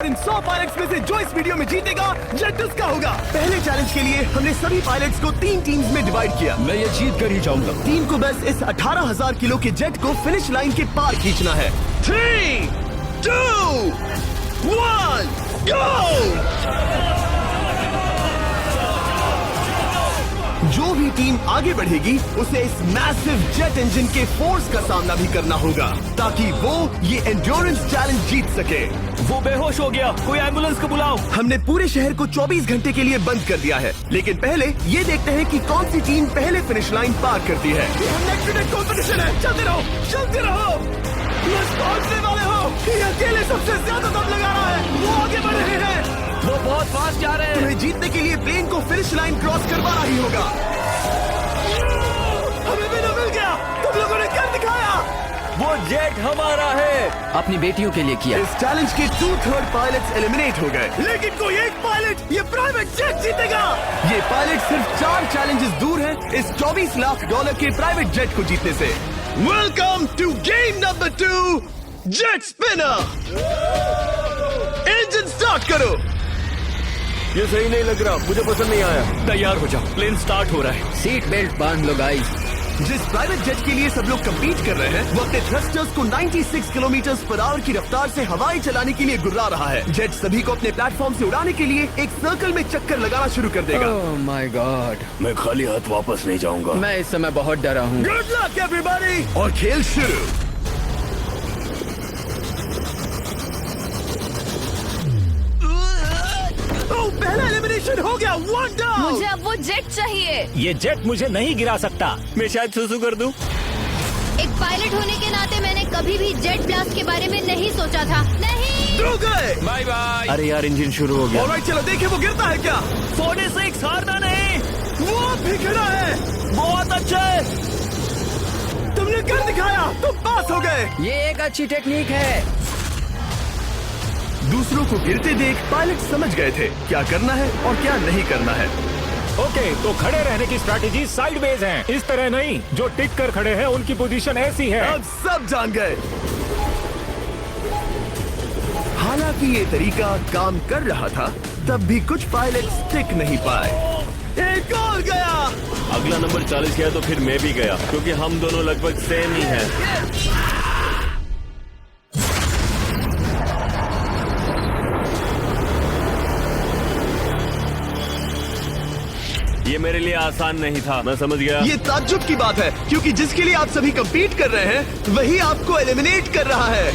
इन 100 pilots में से जो इस वीडियो में जीतेगा जेट उसका होगा। पहले चैलेंज के लिए हमने सभी पायलट्स को 3 टीम्स में डिवाइड किया। मैं ये जीत कर ही जाऊंगा। टीम को बस इस 18,000 किलो के जेट को फिनिश लाइन के पार खींचना है। 3, 2, 1, गो! जो भी टीम आगे बढ़ेगी उसे इस मैसिव जेट इंजन के फोर्स का सामना भी करना होगा ताकि वो ये एंड्योरेंस चैलेंज जीत सके। वो बेहोश हो गया, कोई एम्बुलेंस को बुलाओ। हमने पूरे शहर को 24 घंटे के लिए बंद कर दिया है, लेकिन पहले ये देखते हैं कि कौन सी टीम पहले फिनिश लाइन पार करती है। कंपटीशन है, चलते रहो, चलते रहो। बस पहुंचने वाले हो। ये अकेले सबसे ज्यादा दम लगा रहा है, वो आगे बढ़ रहे हैं। वो बहुत फास्ट जा रहे हैं। तुम्हें जीतने के लिए प्लेन को फिनिश लाइन क्रॉस करवाना ही होगा। हमें भी मिल गया, तुम लोगों ने कर दिखाया। वो जेट हमारा है। अपनी बेटियों के लिए किया। इस चैलेंज के 2/3 पायलट्स एलिमिनेट हो गए, लेकिन कोई एक पायलट ये प्राइवेट जेट जीतेगा। ये पायलट सिर्फ 4 चैलेंजेस दूर है इस $24 लाख के प्राइवेट जेट को जीतने से। Welcome to game number 2, jet spinner. Engine start करो। ये सही नहीं लग रहा, मुझे पसंद नहीं आया। तैयार हो जाओ, प्लेन स्टार्ट हो रहा है। सीट बेल्ट बांध लो गाइस। जिस प्राइवेट जेट के लिए सब लोग कम्पीट कर रहे हैं वो अपने थ्रस्टर्स को 96 किलोमीटर पर आवर की रफ्तार से हवाई चलाने के लिए गुर्रा रहा है। जेट सभी को अपने प्लेटफॉर्म से उड़ाने के लिए एक सर्कल में चक्कर लगाना शुरू कर देगा। ओह माय गॉड, मैं खाली हाथ वापस नहीं जाऊंगा। मैं इस समय बहुत डरा हूँ। गुड लक एवरीबॉडी, और खेल शुरू। पहला एलिमिनेशन हो गया, 1 डाउन। मुझे अब वो जेट चाहिए। ये जेट मुझे नहीं गिरा सकता। मैं शायद सुसु कर दूं। एक पायलट होने के नाते मैंने कभी भी जेट ब्लास्ट के बारे में नहीं सोचा था। नहीं। ड्रू गए। Bye bye. अरे यार, इंजन शुरू हो गया। ऑलराइट, चलो देखें वो गिरता है क्या। 46 हारना नहीं। वो भी खड़ा है। बहुत अच्छा है। तुमने कर दिखाया, तुम पास हो गए। ये एक अच्छी टेक्निक है। दूसरों को गिरते देख पायलट समझ गए थे क्या करना है और क्या नहीं करना है। ओके, तो खड़े रहने की स्ट्रैटेजी साइडवेज है, इस तरह नहीं। जो टिक कर खड़े हैं उनकी पोजीशन ऐसी है। अब सब जान गए। हालांकि ये तरीका काम कर रहा था, तब भी कुछ पायलट टिक नहीं पाए। एक और गया। अगला नंबर 40 किया तो फिर मैं भी गया, क्योंकि हम दोनों लगभग सेम ही हैं। ये मेरे लिए आसान नहीं था, मैं समझ गया। ये ताज्जुब की बात है, क्योंकि जिसके लिए आप सभी कंपीट कर रहे हैं वही आपको एलिमिनेट कर रहा है।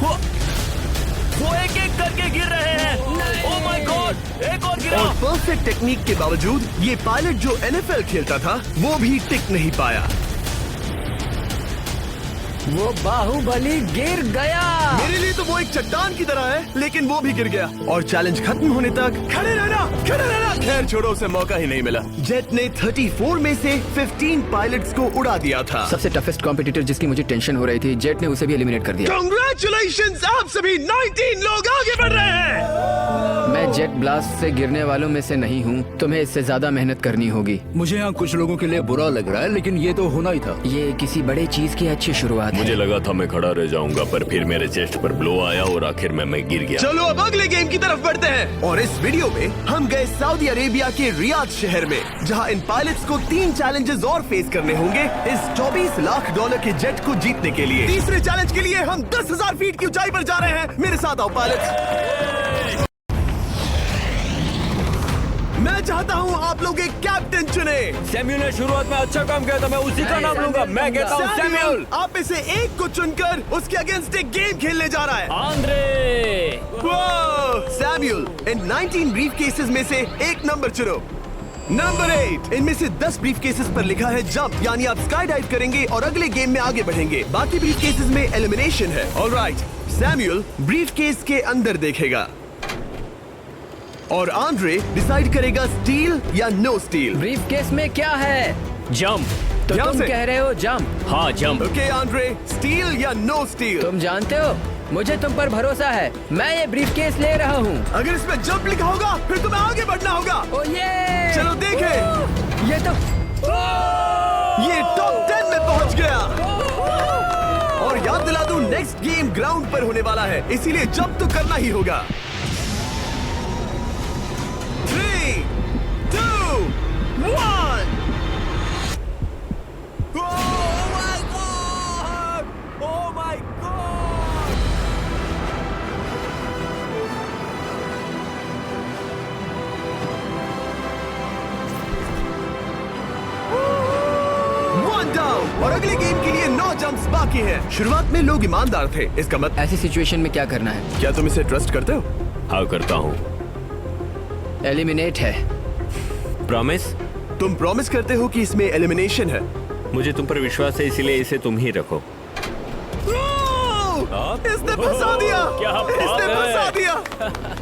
वो एक एक करके गिर रहे हैं। ओह माय गॉड, एक और गिरा। और परफेक्ट टेक्निक के बावजूद ये पायलट जो NFL खेलता था वो भी टिक नहीं पाया। वो बाहुबली गिर गया। मेरे लिए तो वो एक चट्टान की तरह है, लेकिन वो भी गिर गया। और चैलेंज खत्म होने तक खड़े रहना, खड़े रहना। खैर छोड़ो, उसे मौका ही नहीं मिला। जेट ने 34 में से 15 पायलट्स को उड़ा दिया था। सबसे टफेस्ट कॉम्पिटिटर जिसकी मुझे टेंशन हो रही थी, जेट ने उसे भी एलिमिनेट कर दिया। कांग्रेचुलेशंस, आप सभी 19 लोग आगे बढ़ रहे हैं। मैं जेट ब्लास्ट से गिरने वालों में से नहीं हूँ। तुम्हें इससे ज्यादा मेहनत करनी होगी। मुझे यहाँ कुछ लोगों के लिए बुरा लग रहा है, लेकिन ये तो होना ही था। ये किसी बड़े चीज की अच्छी शुरुआत है। मुझे लगा था मैं खड़ा रह जाऊंगा, पर फिर मेरे चेस्ट पर ब्लो आया और आखिर में मैं गिर गया। चलो अब अगले गेम की तरफ बढ़ते हैं। और इस वीडियो में हम गए सऊदी अरेबिया के रियाद शहर में, जहां इन पायलट्स को 3 चैलेंजेस और फेस करने होंगे इस $24 लाख के जेट को जीतने के लिए। तीसरे चैलेंज के लिए हम 10,000 फीट की ऊंचाई पर जा रहे हैं। मेरे साथ आओ पायलट्स। मैं चाहता हूँ आप लोग एक कैप्टन चुने। सैम्यूल ने शुरुआत में अच्छा काम किया था, मैं उसी का नाम लूंगा। मैं कहता हूँ सैम्यूल। आप में से एक को चुनकर उसके अगेंस्ट एक गेम खेलने जा रहा है। आंद्रे। सैम्यूल, इन 19 ब्रीफ केसेस में से एक नंबर चुनो। नंबर 8, इनमें से 10 ब्रीफ केसेस पर लिखा है जंप, यानी आप स्काई डाइव करेंगे और अगले गेम में आगे बढ़ेंगे। बाकी ब्रीफ केसेस में एलिमिनेशन है। ऑलराइट, सैम्यूल ब्रीफ केस के अंदर देखेगा और आंद्रे डिसाइड करेगा स्टील या नो स्टील। ब्रीफ केस में क्या है? जंप। तो ध्यान तुम से। कह रहे हो जंप? हाँ, जंप। ओके आंद्रे, स्टील या नो स्टील? तुम जानते हो, मुझे तुम पर भरोसा है। मैं ये ब्रीफ केस ले रहा हूँ। अगर इसमें जंप लिखा होगा फिर तुम्हें आगे बढ़ना होगा। ओ ये चलो देखें। ये तो ये टॉप 10 में पहुंच गया। और याद दिला दूं, नेक्स्ट गेम ग्राउंड पर होने वाला है, इसीलिए जंप तो करना ही होगा। 3, 2, 1। Oh my God! One down, और अगले गेम के लिए 9 जंप्स बाकी हैं। शुरुआत में लोग ईमानदार थे, इसका मतलब ऐसी सिचुएशन में क्या करना है? क्या तुम इसे ट्रस्ट करते हो? हाँ करता हूँ। एलिमिनेट है। प्रॉमिस? तुम प्रॉमिस करते हो कि इसमें एलिमिनेशन है? मुझे तुम पर विश्वास है, इसलिए इसे तुम ही रखो। इसने फंसा दिया। क्या बात इसने है? फंसा दिया।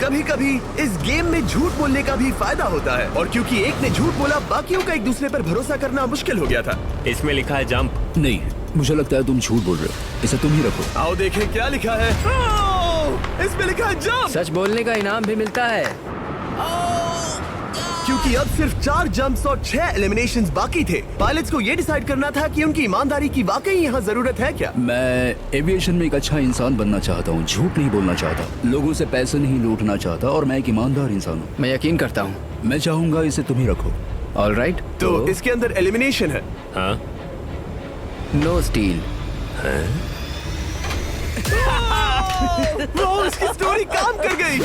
कभी कभी इस गेम में झूठ बोलने का भी फायदा होता है, और क्योंकि एक ने झूठ बोला, बाकियों का एक दूसरे पर भरोसा करना मुश्किल हो गया था। इसमें लिखा है जंप। नहीं, मुझे लगता है तुम झूठ बोल रहे हो। इसे तुम ही रखो। आओ देखें क्या लिखा है। इसमें लिखा है जंप। सच बोलने का इनाम भी मिलता है। क्योंकि अब सिर्फ 4 जंप्स और 6 एलिमिनेशंस बाकी थे, पायलट्स को ये डिसाइड करना था कि उनकी ईमानदारी की वाकई यहाँ जरूरत है क्या। मैं एविएशन में एक अच्छा इंसान बनना चाहता हूँ, झूठ नहीं बोलना चाहता, लोगों से पैसे नहीं लूटना चाहता, और मैं एक ईमानदार इंसान हूँ। मैं यकीन करता हूँ। मैं चाहूंगा इसे तुम ही रखो। All right. तो इसके अंदर एलिमिनेशन है। हाँ। No steal. वो इसकी स्टोरी काम कर गई।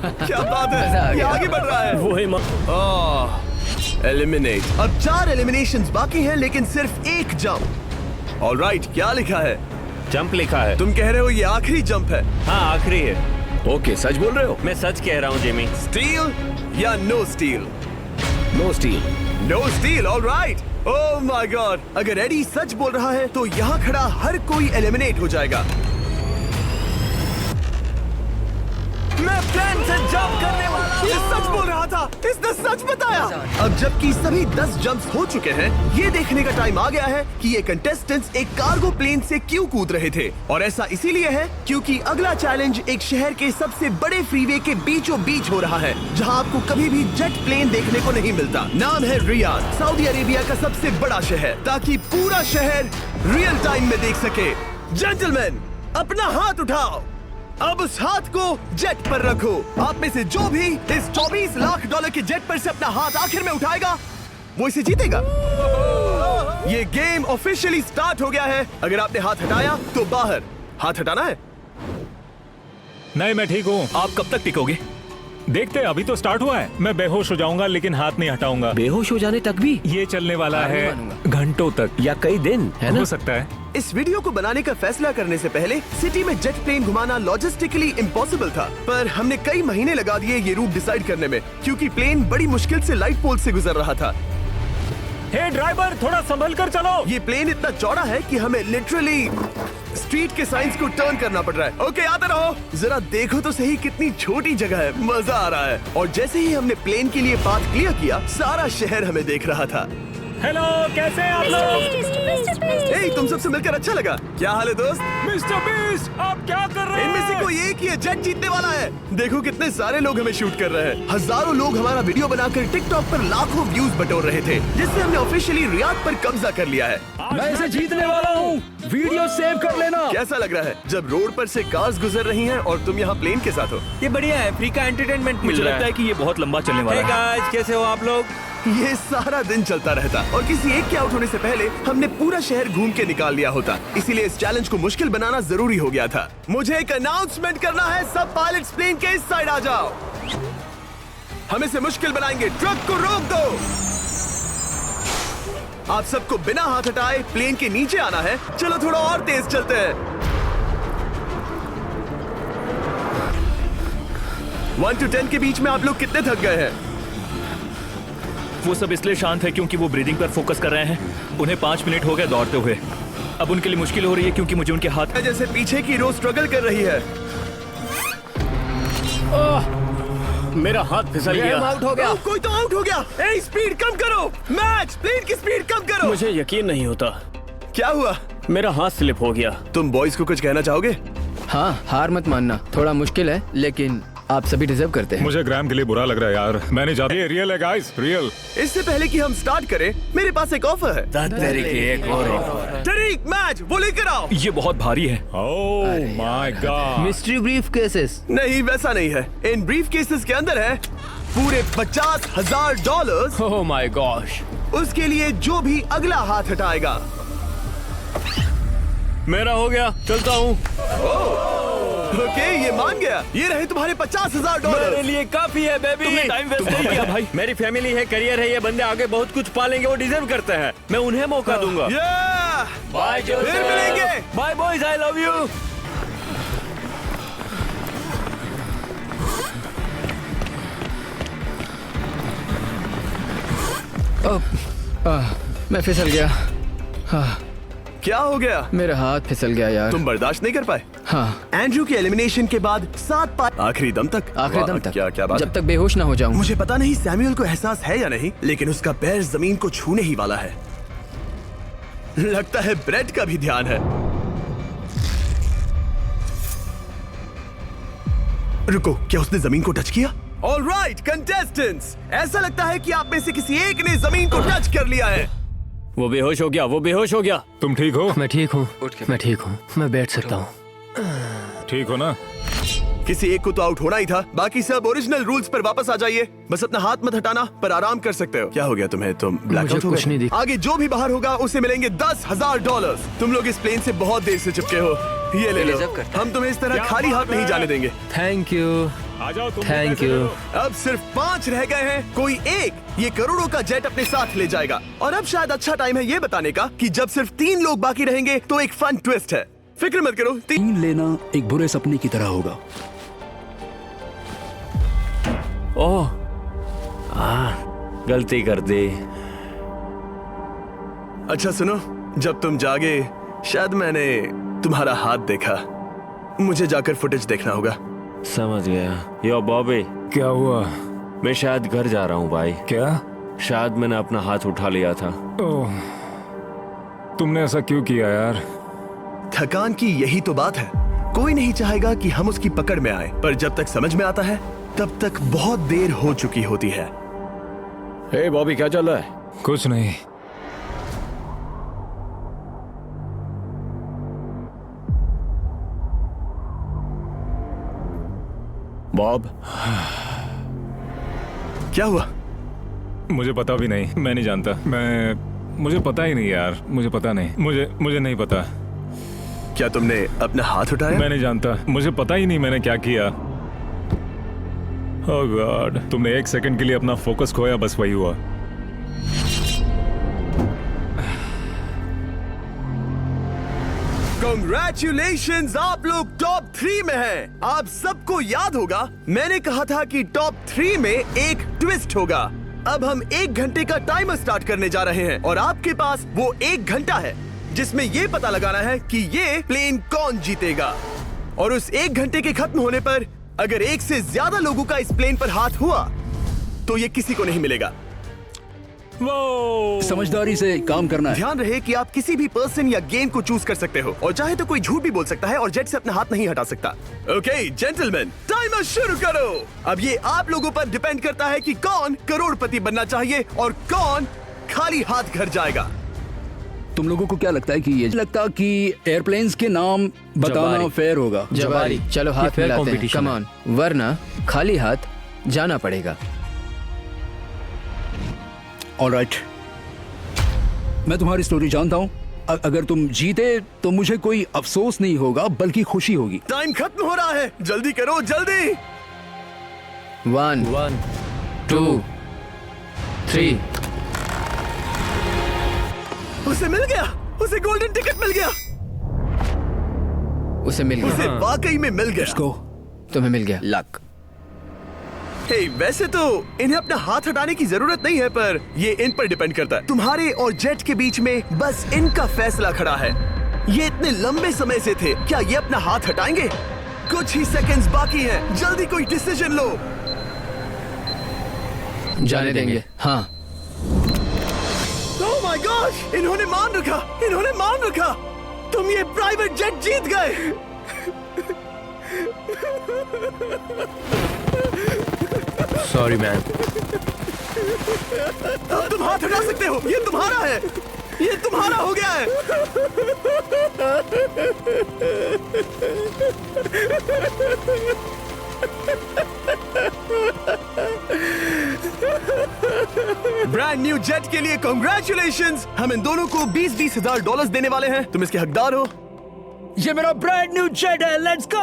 क्या बात मजा आ है, ये गया। आगे बढ़ रहा है। वो है एलिमिनेट। अब 4 एलिमिनेशंस बाकी हैं, लेकिन सिर्फ 1 जंप। ऑलराइट, क्या लिखा है? जंप लिखा है। तुम कह रहे हो ये आखिरी जंप है? हाँ आखिरी है। ओके, सच बोल रहे हो? मैं सच कह रहा हूँ जिमी। स्टील या no steal? No steal. No steal. Alright. Oh my god, अगर एडी सच बोल रहा है तो यहाँ खड़ा हर कोई एलिमिनेट हो जाएगा। मैं प्लान से जंप करने वाला हूँ। ये सच बोल रहा था, इसने सच बताया। अब जबकि सभी 10 जंप्स हो चुके हैं, ये देखने का टाइम आ गया है कि ये कंटेस्टेंट्स एक कार्गो प्लेन से क्यों कूद रहे थे। और ऐसा इसीलिए है क्योंकि अगला चैलेंज एक शहर के सबसे बड़े फ्रीवे के बीचों बीच हो रहा है, जहाँ आपको कभी भी जेट प्लेन देखने को नहीं मिलता। नाम है रियाद, सऊदी अरेबिया का सबसे बड़ा शहर, ताकि पूरा शहर रियल टाइम में देख सके। जेंटलमैन, अपना हाथ उठाओ। अब उस हाथ को जेट पर रखो। आप में से जो भी इस 24 लाख डॉलर के जेट पर से अपना हाथ आखिर में उठाएगा, वो इसे जीतेगा। ये गेम ऑफिशियली स्टार्ट हो गया है। अगर आपने हाथ हटाया तो बाहर। हाथ हटाना है? नहीं, मैं ठीक हूँ। आप कब तक टिकोगे? देखते हैं, अभी तो स्टार्ट हुआ है। मैं बेहोश हो जाऊंगा लेकिन हाथ नहीं हटाऊंगा। बेहोश हो जाने तक भी? ये चलने वाला हार नहीं है मानूंगा। घंटों तक या कई दिन? है ना? हो सकता है। इस वीडियो को बनाने का फैसला करने से पहले सिटी में जेट प्लेन घुमाना लॉजिस्टिकली इम्पॉसिबल था, पर हमने कई महीने लगा दिए ये रूट डिसाइड करने में, क्योंकि प्लेन बड़ी मुश्किल से लाइट पोल से गुजर रहा था। हे ड्राइवर, थोड़ा संभल कर चलो। ये प्लेन इतना चौड़ा है कि हमें लिटरली स्ट्रीट के साइंस को टर्न करना पड़ रहा है। ओके, आते रहो। जरा देखो तो सही कितनी छोटी जगह है, मजा आ रहा है। और जैसे ही हमने प्लेन के लिए पाथ क्लियर किया, सारा शहर हमें देख रहा था। हेलो, कैसे हैं आप लोग? ए, तुम सबसे मिलकर अच्छा लगा। क्या हाल है दोस्त? मिस्टर बीस्ट, आप क्या कर रहे इनमें से हैं? कोई एक ही है जेट जीतने वाला है। देखो कितने सारे लोग हमें शूट कर रहे हैं। हजारों लोग हमारा वीडियो बनाकर टिकटॉक पर लाखों व्यूज बटोर रहे थे, जिससे हमने ऑफिशियली रियाद पर कब्जा कर लिया है। मैं इसे जीतने वाला हूँ। वीडियो सेव कर लेना। कैसा लग रहा है जब रोड पर से कार्स गुजर रही हैं और तुम यहाँ प्लेन के साथ हो? ये बढ़िया है, फ्री का एंटरटेनमेंट मिल रहा है। कि ये बहुत लंबा चलने Hey guys, कैसे हो आप लोग? ये सारा दिन चलता रहता, और किसी एक के आउट होने से पहले हमने पूरा शहर घूम के निकाल लिया होता। इसीलिए इस चैलेंज को मुश्किल बनाना जरूरी हो गया था। मुझे एक अनाउंसमेंट करना है। सब पायलट्स प्लेन के इस साइड आ जाओ। हम इसे मुश्किल बनाएंगे। ट्रक को रोक दो। आप सबको बिना हाथ हटाए प्लेन के नीचे आना है। चलो थोड़ा और तेज चलते हैं। 1 to 10 के बीच में आप लोग कितने थक गए हैं? वो सब इसलिए शांत है क्योंकि वो ब्रीदिंग पर फोकस कर रहे हैं। उन्हें 5 मिनट हो गए दौड़ते हुए। अब उनके लिए मुश्किल हो रही है क्योंकि मुझे उनके हाथ जैसे पीछे की रो स्ट्रगल कर रही है। मेरा हाथ फिसल गया। आउट हो गया। कोई तो आउट हो गया। ए, स्पीड कम करो। मैच, प्लेन की स्पीड कम करो। मुझे यकीन नहीं होता, क्या हुआ? मेरा हाथ स्लिप हो गया। तुम बॉयज को कुछ कहना चाहोगे? हाँ, हार मत मानना। थोड़ा मुश्किल है लेकिन आप सभी डिजर्व करते हैं। मुझे ग्राम के लिए बुरा लग रहा है यार। मैंने ज्यादा ये रियल है गाइस, रियल। इससे पहले कि हम स्टार्ट करें, मेरे पास एक ऑफर है। एक और टरीक मैच वो लेकर आओ। ये बहुत भारी है। ओह my God. Mystery brief cases. नहीं, वैसा नहीं है। इन ब्रीफ केसेस के अंदर है पूरे $50,000। Oh my gosh. उसके लिए जो भी अगला हाथ हटाएगा। मेरा हो गया, चलता हूँ। ओके, ये मान गया। ये रहे तुम्हारे मेरे $50,000। लिए काफी है बेबी। तुमने टाइम वेस्ट नहीं किया भाई। मेरी फैमिली है, करियर है, ये बंदे आगे बहुत कुछ पालेंगे, वो डिजर्व करते हैं। मैं उन्हें मौका दूंगा। बाय फिर मिलेंगे। Bye boys, I love you. मैं फिसल गया। क्या हो गया? मेरा हाथ फिसल गया यार। तुम बर्दाश्त नहीं कर पाए? हाँ, एंड्रू के एलिमिनेशन के बाद 7 पार आखिरी दम तक। आखिरी दम वाह, तक। क्या बात जब है। तक बेहोश ना हो जाऊं। मुझे पता नहीं सैमुअल को एहसास है या नहीं, लेकिन उसका पैर जमीन को छूने ही वाला है। लगता है ब्रेड का भी ध्यान है। रुको, क्या उसने जमीन को टच किया? ऑलराइट कंटेस्टेंट्स, ऐसा लगता है कि आप में से किसी एक ने जमीन को टच कर लिया है। वो बेहोश हो गया, वो बेहोश हो गया। तुम ठीक हो? मैं ठीक हूँ, मैं ठीक हूँ, मैं बैठ सकता हूँ। ठीक हो ना? किसी एक को तो आउट होना ही था। बाकी सब ओरिजिनल रूल्स पर वापस आ जाइए। बस अपना हाथ मत हटाना, पर आराम कर सकते हो। क्या हो गया तुम्हें? तुम ब्लैकआउट हो कुछ गए? नहीं दिख- आगे जो भी बाहर होगा उसे मिलेंगे $10,000। तुम लोग इस प्लेन से बहुत देर से चिपके हो। ये ले लो। हम तुम्हें इस तरह खाली हाथ नहीं जाने देंगे। Thank you. आ जाओ तुम। Thank कैसे you. हो? अब सिर्फ 5 रह गए हैं। कोई एक ये करोड़ों का जेट अपने साथ ले जाएगा। और अब शायद अच्छा टाइम है ये बताने का कि जब सिर्फ 3 लोग बाकी रहेंगे तो एक फन ट्विस्ट है। फिक्र मत करो। 3 लेना एक बुरे सपने की तरह होगा। ओह, गलती कर दी। अच्छा सुनो, जब तुम जागे शायद मैंने तुम्हारा हाथ देखा। मुझे जाकर फुटेज देखना होगा। समझ गया। यो बॉबी, क्या हुआ? मैं शायद घर जा रहा हूँ भाई। क्या? शायद मैंने अपना हाथ उठा लिया था। ओह, तुमने ऐसा क्यों किया यार? थकान की यही तो बात है। कोई नहीं चाहेगा कि हम उसकी पकड़ में आए, पर जब तक समझ में आता है तब तक बहुत देर हो चुकी होती है। हे बॉबी, क्या चल रहा है? कुछ नहीं। बॉब, क्या हुआ? मुझे पता भी नहीं, मैं नहीं जानता। मुझे पता ही नहीं यार, मुझे पता नहीं। मुझे नहीं पता। क्या तुमने अपना हाथ उठाया? मैं नहीं जानता, मुझे पता ही नहीं मैंने क्या किया। ओह गॉड, तुमने 1 सेकंड के लिए अपना फोकस खोया, बस वही हुआ। Congratulations, आप लोग टॉप 3 में हैं। आप सबको याद होगा मैंने कहा था कि टॉप 3 में एक ट्विस्ट होगा। अब हम 1 घंटे का टाइमर स्टार्ट करने जा रहे हैं और आपके पास वो 1 घंटा है जिसमें ये पता लगाना है कि ये प्लेन कौन जीतेगा। और उस 1 घंटे के खत्म होने पर अगर एक से ज्यादा लोगों का इस प्लेन पर हाथ हुआ तो ये किसी को नहीं मिलेगा। समझदारी से काम करना है। ध्यान रहे कि आप किसी भी पर्सन या गेम को चूज कर सकते हो और चाहे तो कोई झूठ भी बोल सकता है और जेट से अपना हाथ नहीं हटा सकता। ओके जेंटलमैन, टाइमर शुरू करो। अब ये आप लोगों पर डिपेंड करता है कि कौन करोड़पति बनना चाहिए और कौन खाली हाथ घर जाएगा। तुम लोगों को क्या लगता है कि ये लगता कि एयरप्लेन्स के नाम बताना जवारी। फेयर होगा? जवारी, चलो हाथ fair मिलाते हैं। competition कम है। ऑन, वरना खाली हाथ जाना पड़ेगा। ऑलराइट, मैं तुम्हारी स्टोरी जानता हूँ। अगर तुम जीते तो मुझे कोई अफसोस नहीं होगा बल्कि खुशी होगी। टाइम खत्म हो रहा है, जल्दी करो जल्दी। 1 2 3। उसे मिल गया, उसे गोल्डन टिकट मिल गया। उसे मिल उसे गया। वाकई में मिल गया। इसको तुम्हें मिल गया। लक। हे, वैसे तो इन्हें अपना हाथ हटाने की जरूरत नहीं है, पर ये इन पर डिपेंड करता है। तुम्हारे और जेट के बीच में बस इनका फैसला खड़ा है। ये इतने लंबे समय से थे, क्या ये अपना हाथ हटाएंगे? कुछ ही सेकंड्स बाकी हैं, जल्दी कोई डिसीजन लो। जाने देंगे। हाँ। ओह माय गॉश, इन्होंने मान रखा, इन्होंने मान रखा। तुम ये प्राइवेट जेट जीत गए। Sorry man. अब तुम हाथ हटा सकते हो, ये तुम्हारा है, ये तुम्हारा हो गया है। ब्रांड न्यू जेट के लिए कांग्रेचुलेशंस। हम इन दोनों को 20-20 हजार डॉलर्स देने वाले हैं। तुम इसके हकदार हो। ये मेरा ब्रांड न्यू जेट है, लेट्स गो।